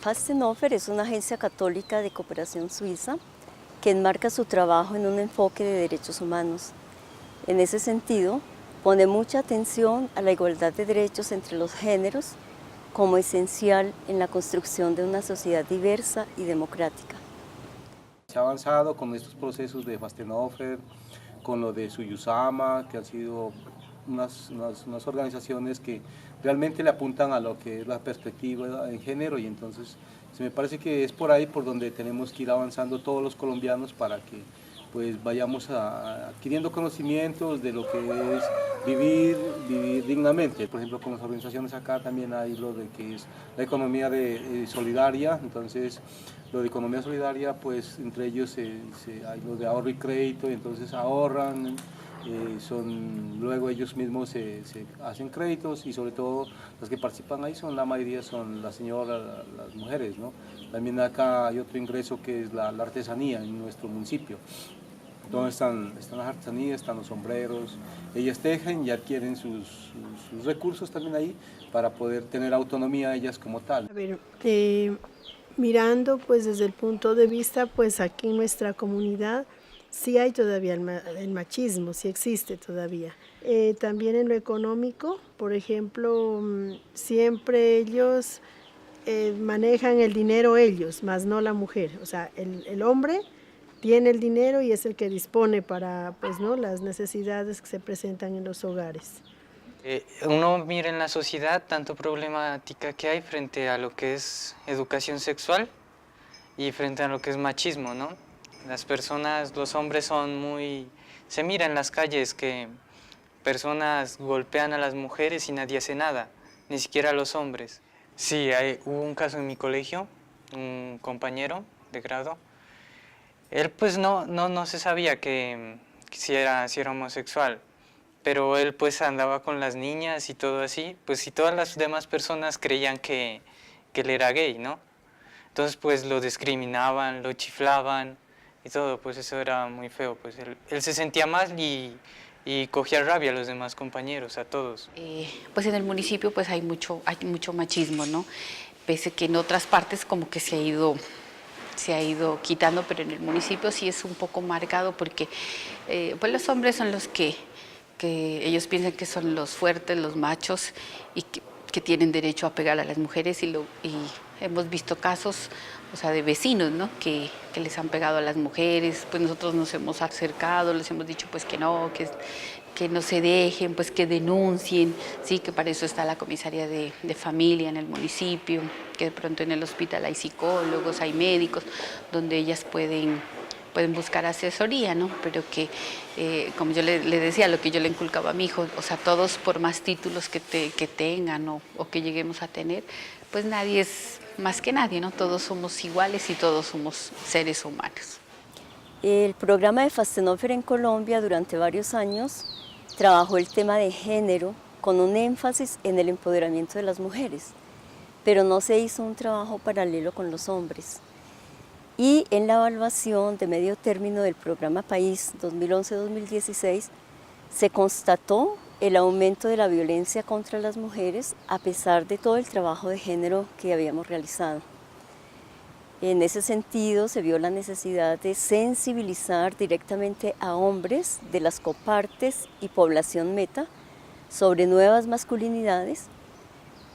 Fastenhofer es una agencia católica de cooperación suiza que enmarca su trabajo en un enfoque de derechos humanos. En ese sentido, pone mucha atención a la igualdad de derechos entre los géneros como esencial en la construcción de una sociedad diversa y democrática. Se ha avanzado con estos procesos de Fastenhofer, con lo de Suyusama, que han sido unas organizaciones que realmente le apuntan a lo que es la perspectiva en género, y entonces se me parece que es por ahí por donde tenemos que ir avanzando todos los colombianos para que pues vayamos adquiriendo conocimientos de lo que es vivir dignamente. Por ejemplo, con las organizaciones acá también hay lo de que es la economía solidaria. Entonces lo de economía solidaria, pues entre ellos hay lo de ahorro y crédito, y entonces ahorran, luego ellos mismos se hacen créditos, y sobre todo las que participan ahí la mayoría son las señoras, las mujeres, ¿no? También acá hay otro ingreso que es la artesanía en nuestro municipio. Entonces están las artesanías, están los sombreros, ellas tejen y adquieren sus recursos también ahí para poder tener autonomía ellas como tal. A ver, mirando pues desde el punto de vista, pues aquí en nuestra comunidad sí hay todavía el machismo, sí existe todavía. También en lo económico, por ejemplo, siempre ellos manejan el dinero ellos, más no la mujer. O sea, el hombre tiene el dinero y es el que dispone para pues, ¿no? las necesidades que se presentan en los hogares. Uno mira en la sociedad tanto problemática que hay frente a lo que es educación sexual y frente a lo que es machismo, ¿no? Las personas, los hombres se mira en las calles que personas golpean a las mujeres y nadie hace nada, ni siquiera los hombres. Sí, hubo un caso en mi colegio, un compañero de grado. Él pues no se sabía que si era homosexual, pero él pues andaba con las niñas y todo así, pues y todas las demás personas creían que él era gay, ¿no? Entonces pues lo discriminaban, lo chiflaban y todo, pues eso era muy feo, pues él se sentía mal y cogía rabia a los demás compañeros, a todos. Pues en el municipio pues hay mucho machismo, ¿no? Pese que en otras partes como que se ha ido quitando, pero en el municipio sí es un poco marcado porque pues los hombres son los que ellos piensan que son los fuertes, los machos y que tienen derecho a pegar a las mujeres y hemos visto casos, o sea, de vecinos, ¿no? que les han pegado a las mujeres, pues nosotros nos hemos acercado, les hemos dicho pues que no se dejen, pues que denuncien, sí, que para eso está la comisaría de familia en el municipio, que de pronto en el hospital hay psicólogos, hay médicos, donde ellas pueden buscar asesoría, ¿no? Pero que, como yo le decía, lo que yo le inculcaba a mi hijo, o sea, todos por más títulos que tengan o que lleguemos a tener, pues nadie es más que nadie, ¿no? Todos somos iguales y todos somos seres humanos. El programa de Fastenhofer en Colombia durante varios años trabajó el tema de género con un énfasis en el empoderamiento de las mujeres, pero no se hizo un trabajo paralelo con los hombres. Y en la evaluación de medio término del programa País 2011-2016 se constató el aumento de la violencia contra las mujeres a pesar de todo el trabajo de género que habíamos realizado. En ese sentido se vio la necesidad de sensibilizar directamente a hombres de las copartes y población meta sobre nuevas masculinidades,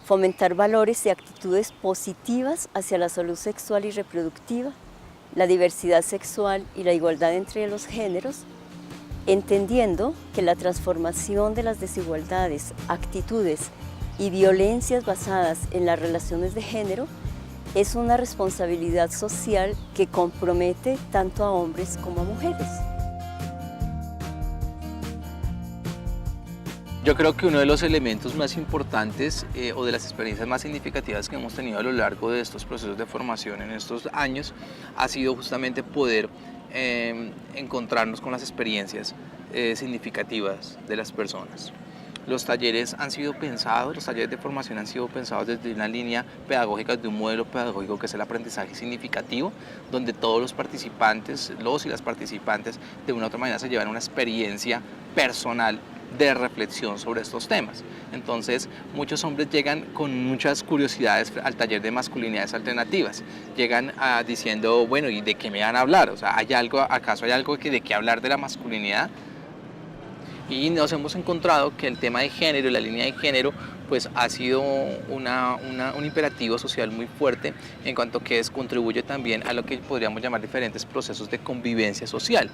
fomentar valores y actitudes positivas hacia la salud sexual y reproductiva, la diversidad sexual y la igualdad entre los géneros, entendiendo que la transformación de las desigualdades, actitudes y violencias basadas en las relaciones de género es una responsabilidad social que compromete tanto a hombres como a mujeres. Yo creo que uno de los elementos más importantes o de las experiencias más significativas que hemos tenido a lo largo de estos procesos de formación en estos años ha sido justamente poder encontrarnos con las experiencias significativas de las personas. Los talleres han sido pensados, los talleres de formación han sido pensados desde una línea pedagógica, de un modelo pedagógico que es el aprendizaje significativo, donde todos los participantes, los y las participantes, de una u otra manera se llevan una experiencia personal de reflexión sobre estos temas. Entonces, muchos hombres llegan con muchas curiosidades al taller de masculinidades alternativas. Llegan diciendo, bueno, ¿y de qué me van a hablar? O sea, ¿acaso hay algo de qué hablar de la masculinidad? Y nos hemos encontrado que el tema de género y la línea de género pues ha sido un imperativo social muy fuerte en cuanto que contribuye también a lo que podríamos llamar diferentes procesos de convivencia social.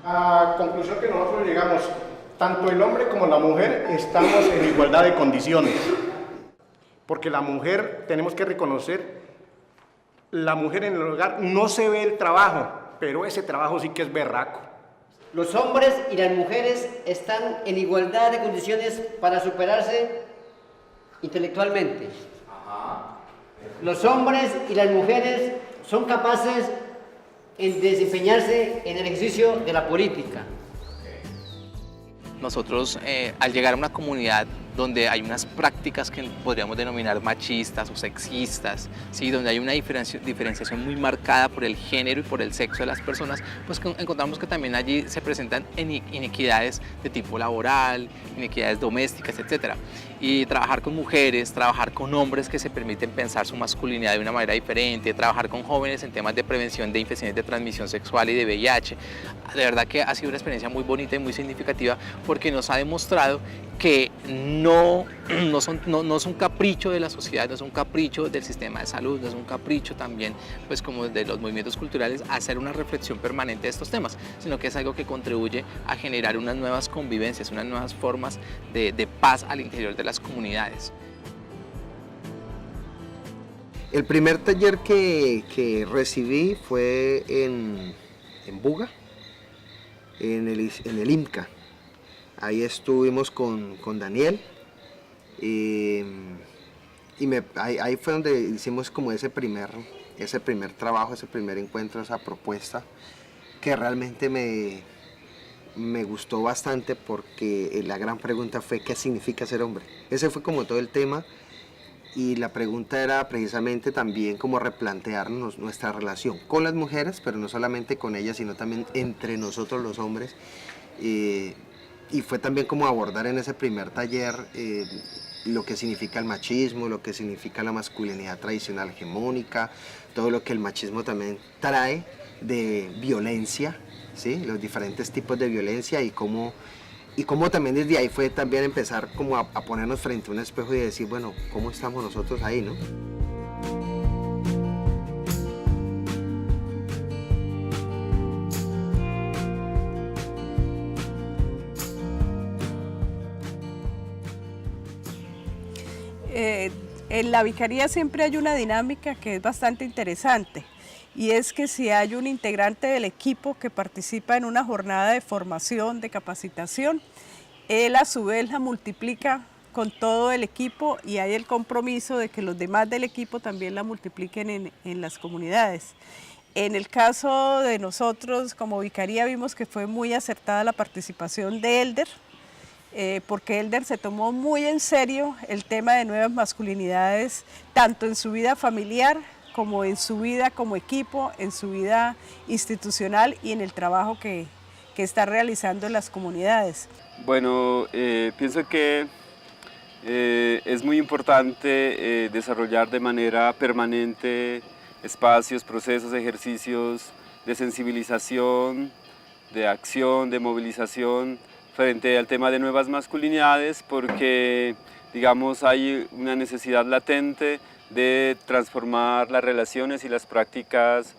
A la conclusión que nosotros llegamos, tanto el hombre como la mujer estamos en igualdad de condiciones, porque la mujer, tenemos que reconocer, la mujer en el hogar no se ve el trabajo, pero ese trabajo sí que es berraco. Los hombres y las mujeres están en igualdad de condiciones para superarse intelectualmente. Los hombres y las mujeres son capaces de desempeñarse en el ejercicio de la política. Nosotros, al llegar a una comunidad donde hay unas prácticas que podríamos denominar machistas o sexistas, ¿sí? Donde hay una diferenciación muy marcada por el género y por el sexo de las personas, pues encontramos que también allí se presentan inequidades de tipo laboral, inequidades domésticas, etc. Y trabajar con mujeres, trabajar con hombres que se permiten pensar su masculinidad de una manera diferente, trabajar con jóvenes en temas de prevención de infecciones de transmisión sexual y de VIH, de verdad que ha sido una experiencia muy bonita y muy significativa porque nos ha demostrado que no es un capricho de la sociedad, no es un capricho del sistema de salud, no es un capricho también pues como de los movimientos culturales hacer una reflexión permanente de estos temas, sino que es algo que contribuye a generar unas nuevas convivencias, unas nuevas formas de paz al interior de las comunidades. El primer taller que recibí fue en Buga, en el IMCA. Ahí estuvimos con Daniel ahí fue donde hicimos como ese primer trabajo, ese primer encuentro, esa propuesta que realmente me gustó bastante porque la gran pregunta fue ¿qué significa ser hombre? Ese fue como todo el tema y la pregunta era precisamente también como replantearnos nuestra relación con las mujeres, pero no solamente con ellas, sino también entre nosotros los hombres. Y fue también como abordar en ese primer taller lo que significa el machismo, lo que significa la masculinidad tradicional hegemónica, todo lo que el machismo también trae de violencia, ¿sí? Los diferentes tipos de violencia y cómo también desde ahí fue también empezar como a ponernos frente a un espejo y decir, bueno, ¿cómo estamos nosotros ahí, no? En la vicaría siempre hay una dinámica que es bastante interesante y es que si hay un integrante del equipo que participa en una jornada de formación, de capacitación, él a su vez la multiplica con todo el equipo y hay el compromiso de que los demás del equipo también la multipliquen en las comunidades. En el caso de nosotros como vicaría vimos que fue muy acertada la participación de Elder, porque Elder se tomó muy en serio el tema de nuevas masculinidades, tanto en su vida familiar como en su vida como equipo, en su vida institucional y en el trabajo que está realizando en las comunidades. Bueno, pienso que es muy importante desarrollar de manera permanente espacios, procesos, ejercicios de sensibilización, de acción, de movilización, frente al tema de nuevas masculinidades porque, digamos, hay una necesidad latente de transformar las relaciones y las prácticas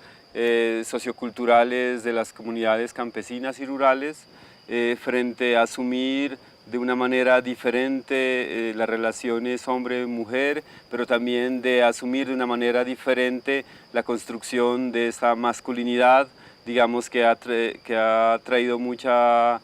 socioculturales de las comunidades campesinas y rurales frente a asumir de una manera diferente las relaciones hombre-mujer, pero también de asumir de una manera diferente la construcción de esa masculinidad, digamos, que ha traído mucha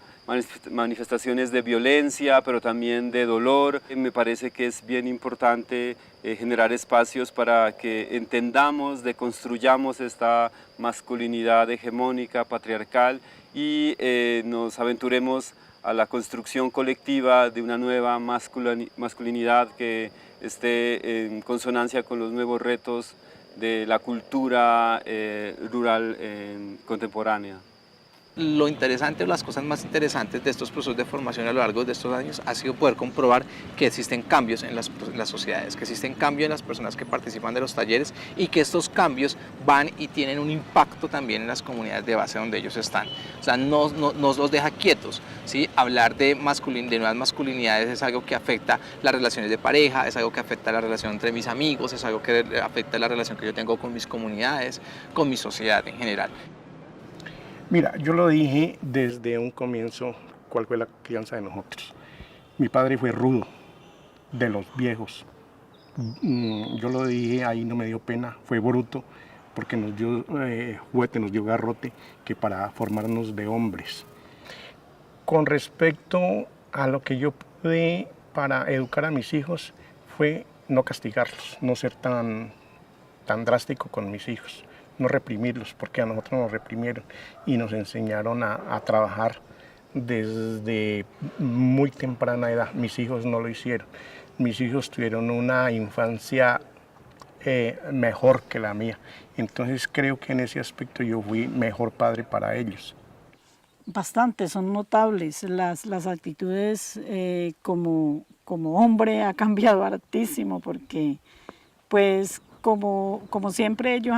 manifestaciones de violencia, pero también de dolor. Me parece que es bien importante generar espacios para que entendamos, deconstruyamos esta masculinidad hegemónica, patriarcal y nos aventuremos a la construcción colectiva de una nueva masculinidad que esté en consonancia con los nuevos retos de la cultura rural contemporánea. Lo interesante o las cosas más interesantes de estos procesos de formación a lo largo de estos años ha sido poder comprobar que existen cambios en las sociedades, que existen cambios en las personas que participan de los talleres y que estos cambios van y tienen un impacto también en las comunidades de base donde ellos están. O sea, no los deja quietos, ¿sí? Hablar de nuevas masculinidades es algo que afecta las relaciones de pareja, es algo que afecta la relación entre mis amigos, es algo que afecta la relación que yo tengo con mis comunidades, con mi sociedad en general. Mira, yo lo dije desde un comienzo, cuál fue la crianza de nosotros. Mi padre fue rudo, de los viejos. Yo lo dije, ahí no me dio pena, fue bruto, porque nos dio juguete, nos dio garrote, que para formarnos de hombres. Con respecto a lo que yo pude para educar a mis hijos, fue no castigarlos, no ser tan drástico con mis hijos. No reprimirlos, porque a nosotros nos reprimieron y nos enseñaron a trabajar desde muy temprana edad. Mis hijos no lo hicieron. Mis hijos tuvieron una infancia mejor que la mía. Entonces creo que en ese aspecto yo fui mejor padre para ellos. Bastante, son notables. Las actitudes como hombre ha cambiado hartísimo, porque pues como siempre ellos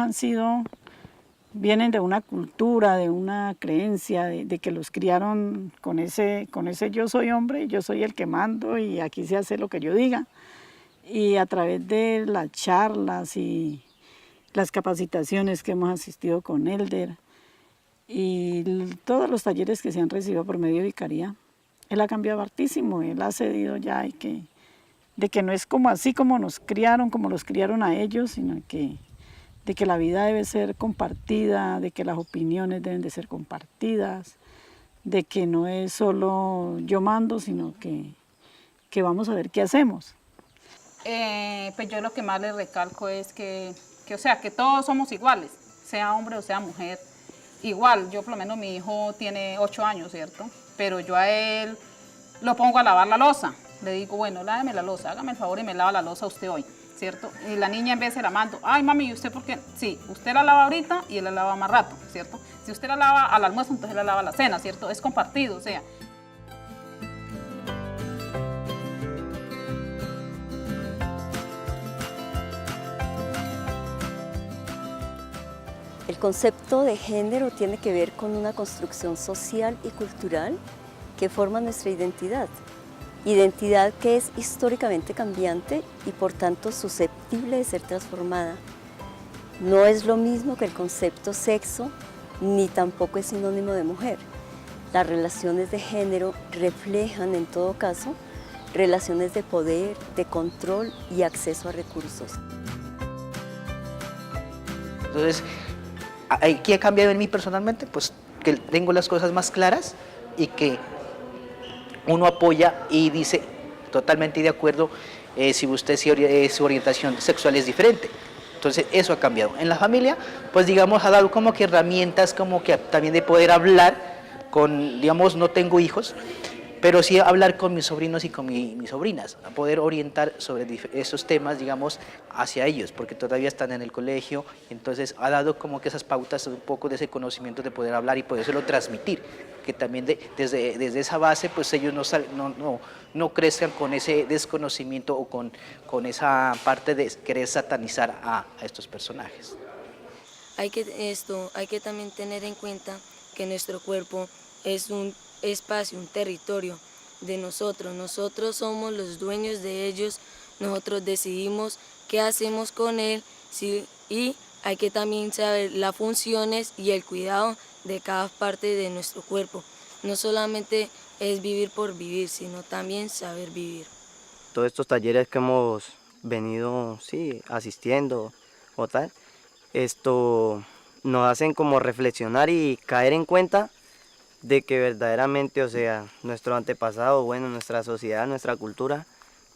vienen de una cultura, de una creencia, de que los criaron con ese yo soy hombre, yo soy el que mando y aquí se hace lo que yo diga. Y a través de las charlas y las capacitaciones que hemos asistido con Elder y todos los talleres que se han recibido por medio de Vicaría, él ha cambiado hartísimo, él ha cedido ya de que no es como así como nos criaron, como los criaron a ellos, sino de que la vida debe ser compartida, de que las opiniones deben de ser compartidas, de que no es solo yo mando, sino que vamos a ver qué hacemos. Pues yo lo que más le recalco es que todos somos iguales, sea hombre o sea mujer. Igual, yo por lo menos mi hijo tiene 8 años, ¿cierto? Pero yo a él lo pongo a lavar la loza. Le digo, bueno, láveme la loza, hágame el favor y me lava la loza usted hoy, ¿cierto? Y la niña en vez se la mando, ay mami, ¿y usted por qué? Sí, usted la lava ahorita y él la lava más rato, ¿cierto? Si usted la lava al almuerzo, entonces él la lava a la cena, ¿cierto? Es compartido, o sea. El concepto de género tiene que ver con una construcción social y cultural que forma nuestra identidad. Identidad que es históricamente cambiante y por tanto susceptible de ser transformada. No es lo mismo que el concepto sexo, ni tampoco es sinónimo de mujer. Las relaciones de género reflejan en todo caso relaciones de poder, de control y acceso a recursos. Entonces, ¿qué ha cambiado en mí personalmente? Pues que tengo las cosas más claras y que uno apoya y dice totalmente de acuerdo si usted su orientación sexual es diferente. Entonces eso ha cambiado. En la familia, pues digamos, ha dado como que herramientas como que también de poder hablar con, digamos, no tengo hijos, pero sí hablar con mis sobrinos y con mis sobrinas, a poder orientar sobre esos temas, digamos, hacia ellos, porque todavía están en el colegio, entonces ha dado como que esas pautas, un poco de ese conocimiento de poder hablar y podérselo transmitir, que también desde esa base, pues ellos no crezcan con ese desconocimiento o con esa parte de querer satanizar a estos personajes. Hay que también tener en cuenta que nuestro cuerpo es un espacio, un territorio de nosotros somos los dueños de ellos, nosotros decidimos qué hacemos con él, ¿sí? Y hay que también saber las funciones y el cuidado de cada parte de nuestro cuerpo. No solamente es vivir por vivir, sino también saber vivir. Todos estos talleres que hemos venido asistiendo o tal, esto nos hacen como reflexionar y caer en cuenta de que verdaderamente, o sea, nuestro antepasado, bueno, nuestra sociedad, nuestra cultura,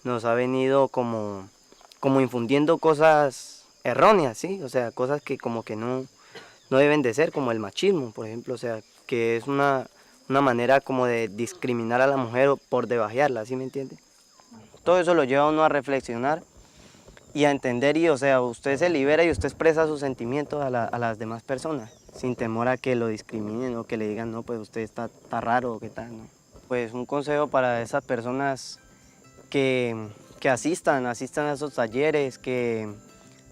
nos ha venido como infundiendo cosas erróneas, ¿sí? O sea, cosas que como que no deben de ser, como el machismo, por ejemplo, o sea, que es una manera como de discriminar a la mujer por debajearla, ¿sí me entiende? Todo eso lo lleva a uno a reflexionar y a entender, y o sea, usted se libera y usted expresa sus sentimientos a las demás personas, sin temor a que lo discriminen o que le digan, no, pues usted está raro o qué tal, ¿no? Pues un consejo para esas personas que asistan a esos talleres, que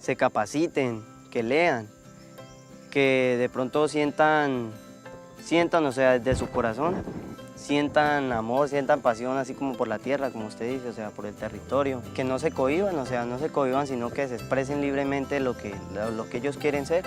se capaciten, que lean, que de pronto sientan, o sea, desde su corazón, sientan amor, sientan pasión, así como por la tierra, como usted dice, o sea, por el territorio. Que no se cohíban, o sea, no se cohíban, sino que se expresen libremente lo que ellos quieren ser.